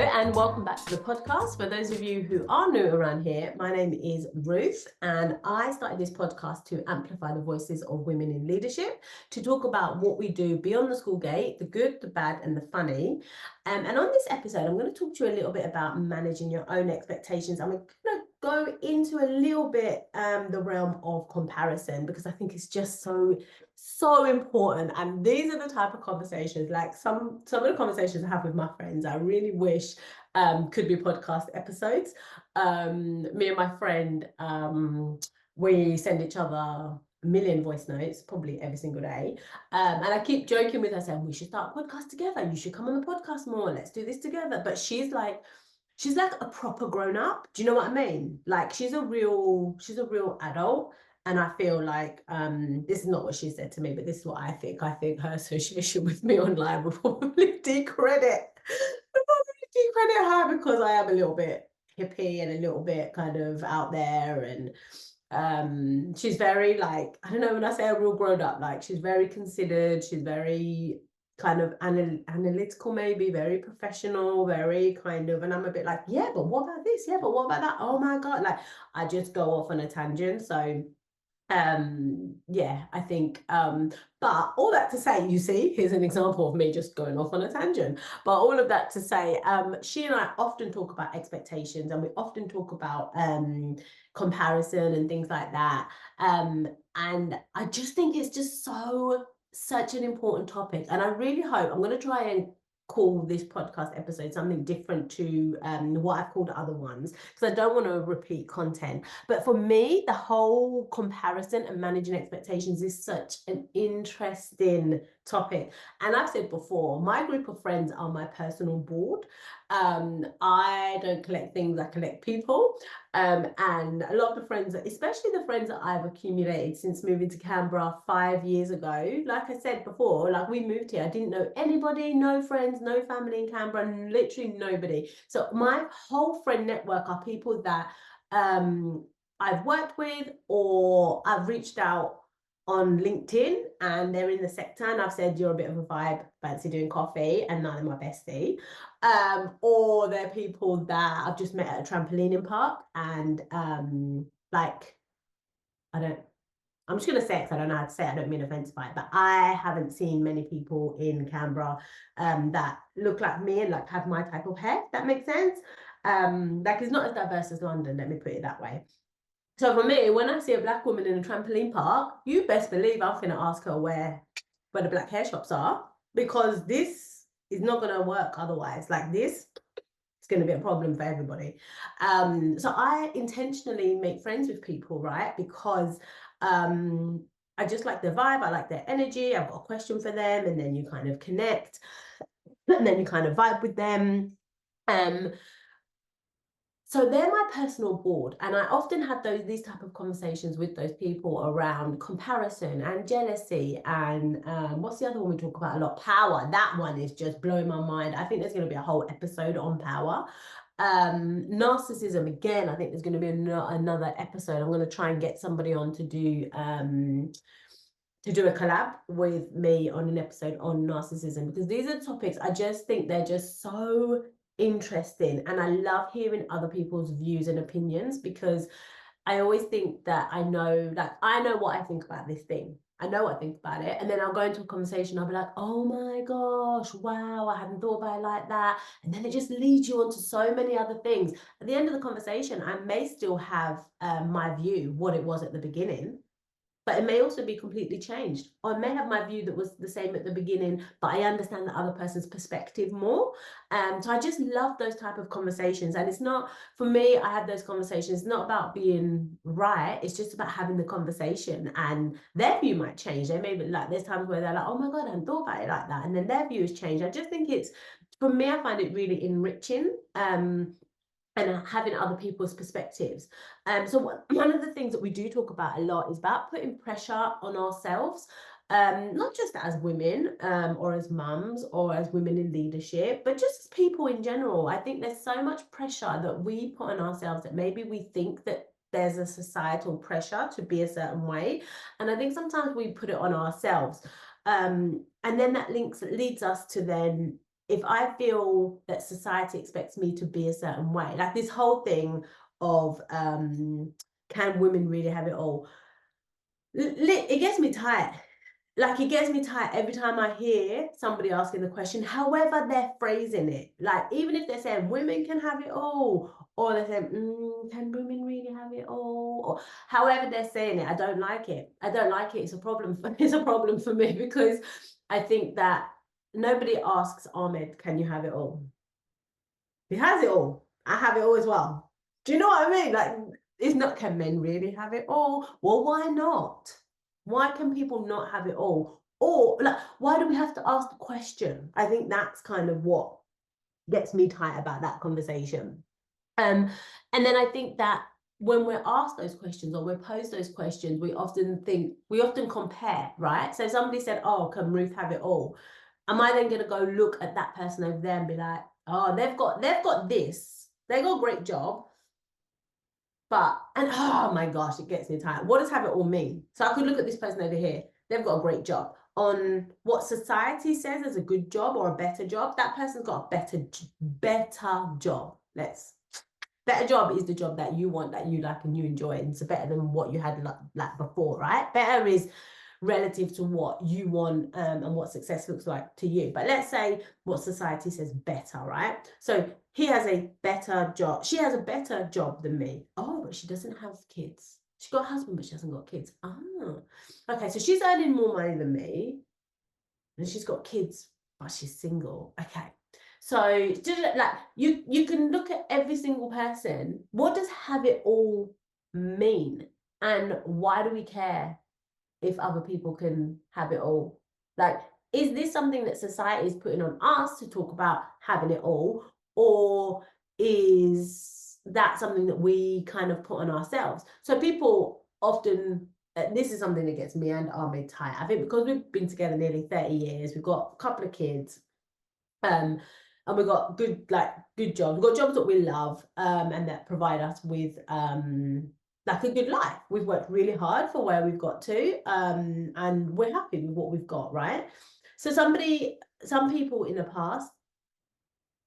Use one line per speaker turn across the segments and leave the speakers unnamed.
and welcome back to the podcast. For those of you who are new around here, my name is Ruth, and I started this podcast to amplify the voices of women in leadership, to talk about what we do beyond the school gate, the good, the bad, and the funny. And on this episode, I'm going to talk to you a little bit about managing your own expectations. I'm going to go into a little bit the realm of comparison, because I think it's just so important. And these are the type of conversations, like some of the conversations I have with my friends, I really wish could be podcast episodes. Me and my friend, we send each other a million voice notes probably every single day, and I keep joking with her saying we should start a podcast together, you should come on the podcast more, let's do this together. But she's like a proper grown up, do you know what I mean? Like she's a real adult. And I feel like this is not what she said to me, but this is what I think her association with me online will probably decredit her, because I am a little bit hippie and a little bit kind of out there. And she's very, like, I don't know, when I say a real grown up, like she's very considered, she's very kind of analytical, maybe very professional, very kind of, and I'm a bit like, yeah, but what about this? Yeah, but what about that? Oh my God, like I just go off on a tangent. So yeah, I think but all that to say, you see, here's an example of me just going off on a tangent. But all of that to say, she and I often talk about expectations, and we often talk about comparison and things like that. And I just think it's just such an important topic, and I really hope, I'm going to try and call this podcast episode something different to what I've called other ones, because I don't want to repeat content. But for me, the whole comparison and managing expectations is such an interesting topic. And I've said before, my group of friends are my personal board. I don't collect things, I collect people. And a lot of the friends, especially the friends that I've accumulated since moving to Canberra 5 years ago, like I said before, like we moved here, I didn't know anybody, no friends, no family in Canberra, literally nobody. So my whole friend network are people that I've worked with, or I've reached out on LinkedIn and they're in the sector, and I've said, you're a bit of a vibe, fancy doing coffee, and now they're my bestie. Or they're people that I've just met at a trampolining park, and like, I'm just going to say it because I don't know how to say it, I don't mean offense by it, but I haven't seen many people in Canberra that look like me and like have my type of hair, if that makes sense. Like it's not as diverse as London, let me put it that way. So for me, when I see a black woman in a trampoline park, you best believe I'm going to ask her where the black hair shops are, because this is not going to work otherwise. Like this, it's going to be a problem for everybody. So I intentionally make friends with people, right? Because I just like their vibe, I like their energy, I've got a question for them, and then you kind of connect, and then you kind of vibe with them. So they're my personal board, and I often have these type of conversations with those people around comparison and jealousy, and what's the other one we talk about a lot? Power. That one is just blowing my mind. I think there's going to be a whole episode on power. Narcissism, again, I think there's going to be another episode. I'm going to try and get somebody on to do a collab with me on an episode on narcissism, because these are topics I just think they're just so interesting, and I love hearing other people's views and opinions, because I always think that I know what I think about this thing. I know what I think about it, and then I'll go into a conversation, I'll be like, oh my gosh, wow, I hadn't thought about it like that. And then it just leads you on to so many other things. At the end of the conversation, I may still have my view, what it was at the beginning, but it may also be completely changed. Or I may have my view that was the same at the beginning, but I understand the other person's perspective more. So I just love those type of conversations. And it's not, for me, I have those conversations, it's not about being right, it's just about having the conversation, and their view might change. They may be like, there's times where they're like, oh my God, I hadn't thought about it like that. And then their view has changed. I just think for me, I find it really enriching. And having other people's perspectives. So one of the things that we do talk about a lot is about putting pressure on ourselves, not just as women or as mums or as women in leadership, but just as people in general. I think there's so much pressure that we put on ourselves that maybe we think that there's a societal pressure to be a certain way. And I think sometimes we put it on ourselves. And then that leads us to then if I feel that society expects me to be a certain way, like this whole thing of can women really have it all? It gets me tired. Like it gets me tired every time I hear somebody asking the question, however they're phrasing it. Like even if they're saying women can have it all, or they're saying, can women really have it all? Or however they're saying it, I don't like it. I don't like it. It's a problem. It's a problem for me because I think that nobody asks Ahmed, can you have it all? He has it all. I have it all as well. Do you know what I mean? Like, it's not, can men really have it all? Well, why not? Why can people not have it all? Or, like, why do we have to ask the question? I think that's kind of what gets me tight about that conversation. And then I think that when we're asked those questions or we're posed those questions, we often compare, right? So somebody said, oh, can Ruth have it all? Am I then going to go look at that person over there and be like, oh, they've got this, they got a great job, and oh my gosh, it gets me tired. What does have it all mean? So I could look at this person over here, they've got a great job. On what society says is a good job or a better job, that person's got a better job. Better job is the job that you want, that you like and you enjoy, and it's better than what you had like before, right? Better is relative to what you want and what success looks like to you. But let's say what society says better, right? So he has a better job. She has a better job than me. Oh, but she doesn't have kids. She's got a husband, but she hasn't got kids. Oh, okay. So she's earning more money than me, and she's got kids, but she's single. Okay. So just like you can look at every single person. What does have it all mean? And why do we care if other people can have it all? Like, is this something that society is putting on us to talk about having it all? Or is that something that we kind of put on ourselves? So people often, this is something that gets me and Ahmed tight. I think because we've been together nearly 30 years, we've got a couple of kids, and we've got good jobs. We've got jobs that we love, and that provide us with like a good life. We've worked really hard for where we've got to, and we're happy with what we've got, right? So some people in the past,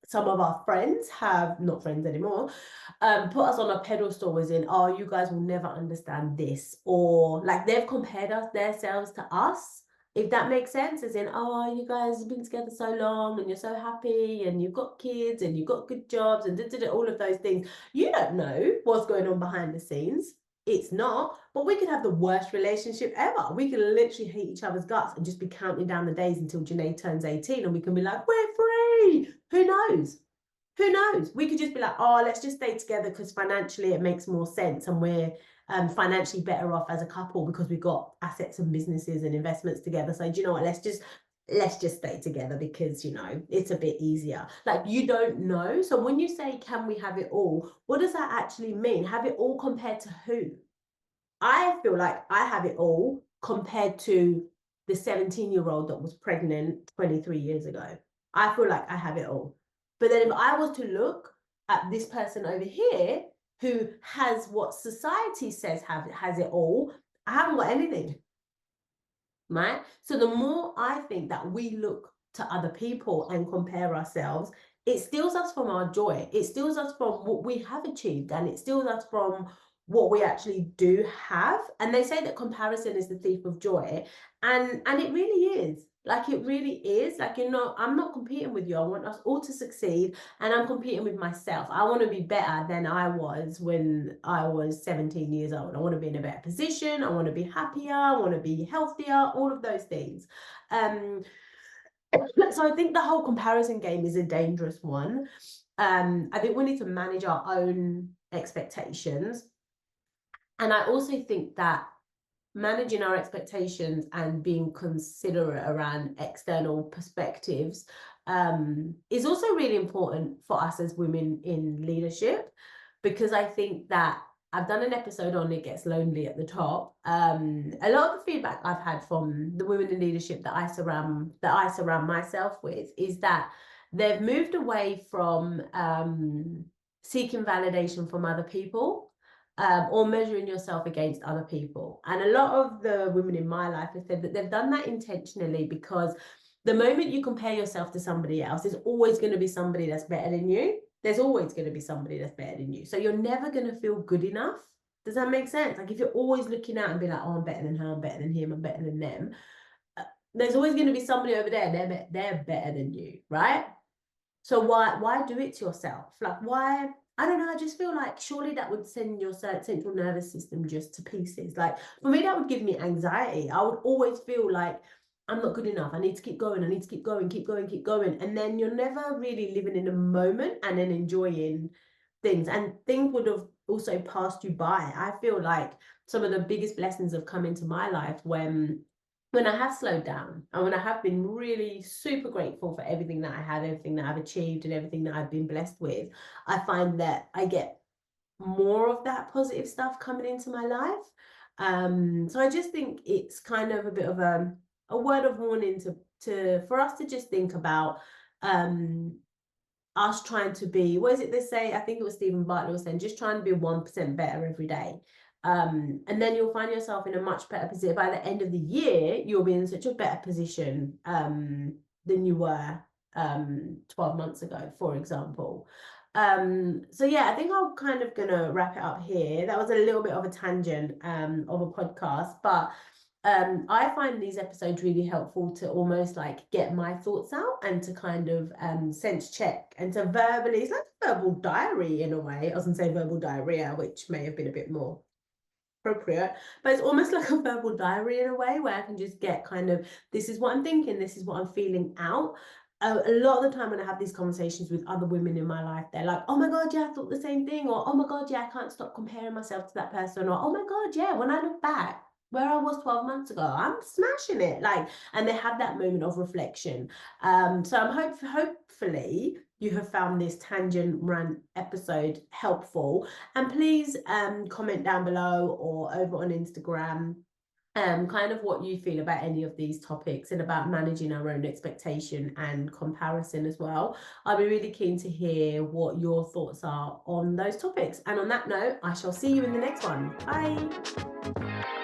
some of our friends have, not friends anymore, put us on a pedestal as in, oh, you guys will never understand this, or like they've compared themselves to us, if that makes sense, as in, oh, you guys have been together so long and you're so happy and you've got kids and you've got good jobs and all of those things. You don't know what's going on behind the scenes. It's not, but we could have the worst relationship ever. We could literally hate each other's guts and just be counting down the days until Janae turns 18 and we can be like, we're free. Who knows? Who knows? We could just be like, oh, let's just stay together because financially it makes more sense and we're financially better off as a couple because we've got assets and businesses and investments together. So do you know what? Let's just stay together because, you know, it's a bit easier. Like, you don't know. So when you say, can we have it all? What does that actually mean? Have it all compared to who? I feel like I have it all compared to the 17-year-old that was pregnant 23 years ago. I feel like I have it all. But then if I was to look at this person over here who has what society says has it all, I haven't got anything, right? So the more I think that we look to other people and compare ourselves, it steals us from our joy. It steals us from what we have achieved, and it steals us from what we actually do have. And they say that comparison is the thief of joy, and it really is. Like, it really is. Like, you know, I'm not competing with you. I want us all to succeed, and I'm competing with myself. I want to be better than I was when I was 17 years old. I want to be in a better position. I want to be happier. I want to be healthier, all of those things. So I think the whole comparison game is a dangerous one. I think we need to manage our own expectations. And I also think that managing our expectations and being considerate around external perspectives is also really important for us as women in leadership, because I think that I've done an episode on It Gets Lonely at the top. A lot of the feedback I've had from the women in leadership that I surround myself with is that they've moved away from seeking validation from other people, or measuring yourself against other people. And a lot of the women in my life have said that they've done that intentionally because the moment you compare yourself to somebody else, there's always going to be somebody that's better than you. There's always going to be somebody that's better than you. So you're never going to feel good enough. Does that make sense? Like if you're always looking out and be like, oh, I'm better than her, I'm better than him, I'm better than them. There's always going to be somebody over there, they're better than you, right? So why do it to yourself? Like why? I don't know. I just feel like surely that would send your central nervous system just to pieces. Like for me, that would give me anxiety. I would always feel like I'm not good enough. I need to keep going. I need to keep going, keep going, keep going. And then you're never really living in the moment and then enjoying things. And things would have also passed you by. I feel like some of the biggest blessings have come into my life when I have slowed down and when I have been really super grateful for everything that I have, everything that I've achieved and everything that I've been blessed with, I find that I get more of that positive stuff coming into my life. So I just think it's kind of a bit of a word of warning for us to just think about us trying to be, what is it they say? I think it was Stephen Bartlett was saying, just trying to be 1% better every day. And then you'll find yourself in a much better position. By the end of the year, you'll be in such a better position than you were 12 months ago, for example. So yeah, I think I'm kind of gonna wrap it up here. That was a little bit of a tangent of a podcast, but I find these episodes really helpful to almost like get my thoughts out and to kind of sense check and to verbally, it's like a verbal diary in a way. I was gonna say verbal diarrhea, which may have been a bit more appropriate, but it's almost like a verbal diary in a way where I can just get kind of, this is what I'm thinking, this is what I'm feeling out. A lot of the time when I have these conversations with other women in my life, they're like, oh my God, yeah, I thought the same thing. Or, oh my God, yeah, I can't stop comparing myself to that person. Or, oh my God, yeah, when I look back where I was 12 months ago, I'm smashing it. Like, and they have that moment of reflection. So I'm hopefully you have found this tangent rant episode helpful. And please comment down below or over on Instagram kind of what you feel about any of these topics and about managing our own expectation and comparison as well. I'll be really keen to hear what your thoughts are on those topics. And on that note, I shall see you in the next one. Bye.